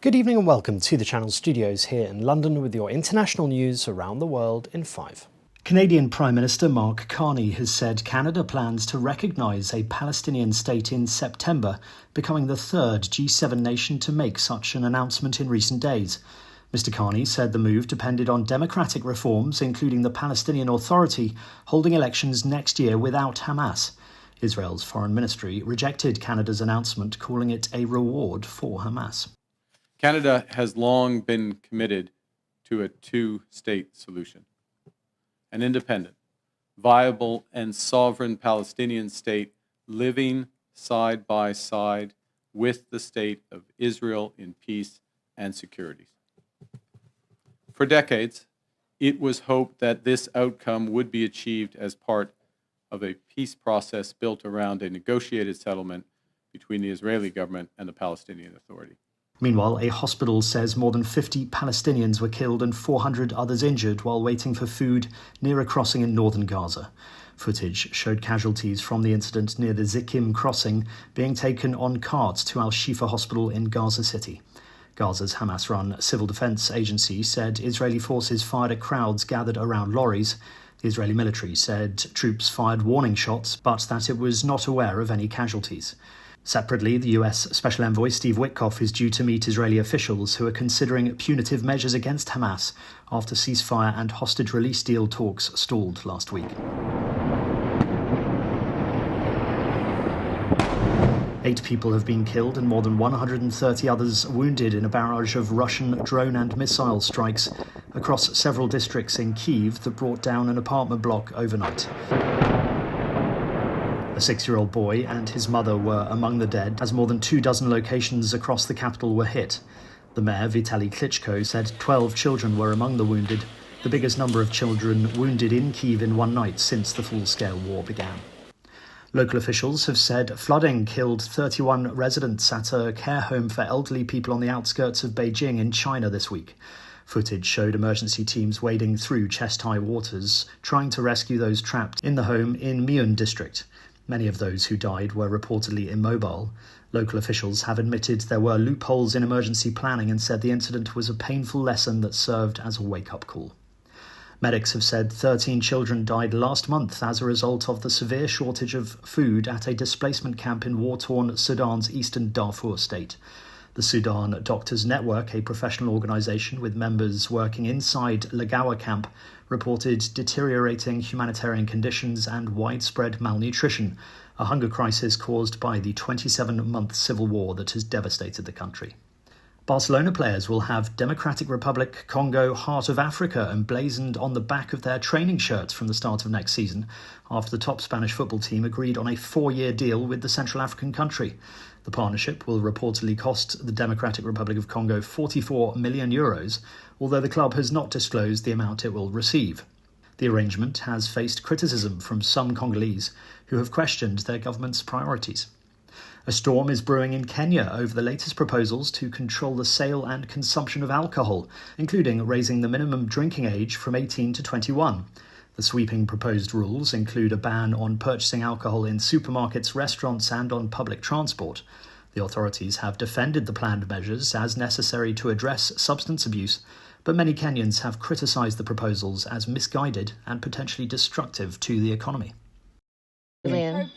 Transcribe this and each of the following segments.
Good evening and welcome to the Channel Studios here in London with your international news around the world in 5. Canadian Prime Minister Mark Carney has said Canada plans to recognise a Palestinian state in September, becoming the third G7 nation to make such an announcement in recent days. Mr. Carney said the move depended on democratic reforms, including the Palestinian Authority holding elections next year without Hamas. Israel's foreign ministry rejected Canada's announcement, calling it a reward for Hamas. Canada has long been committed to a two-state solution. An independent, viable, and sovereign Palestinian state living side by side with the state of Israel in peace and security. For decades, it was hoped that this outcome would be achieved as part of a peace process built around a negotiated settlement between the Israeli government and the Palestinian Authority. Meanwhile, a hospital says more than 50 Palestinians were killed and 400 others injured while waiting for food near a crossing in northern Gaza. Footage showed casualties from the incident near the Zikim crossing being taken on carts to Al-Shifa Hospital in Gaza City. Gaza's Hamas-run civil defense agency said Israeli forces fired at crowds gathered around lorries. The Israeli military said troops fired warning shots, but that it was not aware of any casualties. Separately, the US Special Envoy Steve Witkoff is due to meet Israeli officials who are considering punitive measures against Hamas after ceasefire and hostage release deal talks stalled last week. 8 people have been killed and more than 130 others wounded in a barrage of Russian drone and missile strikes across several districts in Kyiv that brought down an apartment block overnight. A 6-year-old boy and his mother were among the dead as more than 24 locations across the capital were hit. The mayor, Vitaly Klitschko, said 12 children were among the wounded, the biggest number of children wounded in Kyiv in one night since the full-scale war began. Local officials have said flooding killed 31 residents at a care home for elderly people on the outskirts of Beijing in China this week. Footage showed emergency teams wading through chest-high waters, trying to rescue those trapped in the home in Miyun district. Many of those who died were reportedly immobile. Local officials have admitted there were loopholes in emergency planning and said the incident was a painful lesson that served as a wake-up call. Medics have said 13 children died last month as a result of the severe shortage of food at a displacement camp in war-torn Sudan's eastern Darfur state. The Sudan Doctors Network, a professional organisation with members working inside Lagawa camp, reported deteriorating humanitarian conditions and widespread malnutrition, a hunger crisis caused by the 27-month civil war that has devastated the country. Barcelona players will have Democratic Republic Congo Heart of Africa emblazoned on the back of their training shirts from the start of next season, after the top Spanish football team agreed on a 4-year deal with the Central African country. The partnership will reportedly cost the Democratic Republic of Congo €44 million, although the club has not disclosed the amount it will receive. The arrangement has faced criticism from some Congolese who have questioned their government's priorities. A storm is brewing in Kenya over the latest proposals to control the sale and consumption of alcohol, including raising the minimum drinking age from 18 to 21. The sweeping proposed rules include a ban on purchasing alcohol in supermarkets, restaurants, and on public transport. The authorities have defended the planned measures as necessary to address substance abuse, but many Kenyans have criticised the proposals as misguided and potentially destructive to the economy. And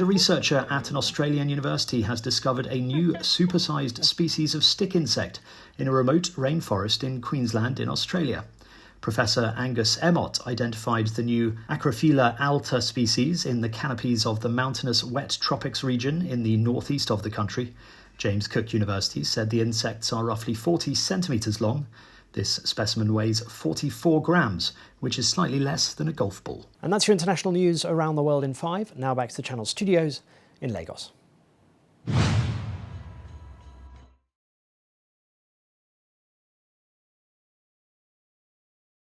a researcher at an Australian university has discovered a new supersized species of stick insect in a remote rainforest in Queensland in Australia. Professor Angus Emmott identified the new Acrophila alta species in the canopies of the mountainous wet tropics region in the northeast of the country. James Cook University said the insects are roughly 40 centimetres long. This specimen weighs 44 grams, which is slightly less than a golf ball. And that's your international news around the world in 5. Now back to the Channel Studios in Lagos.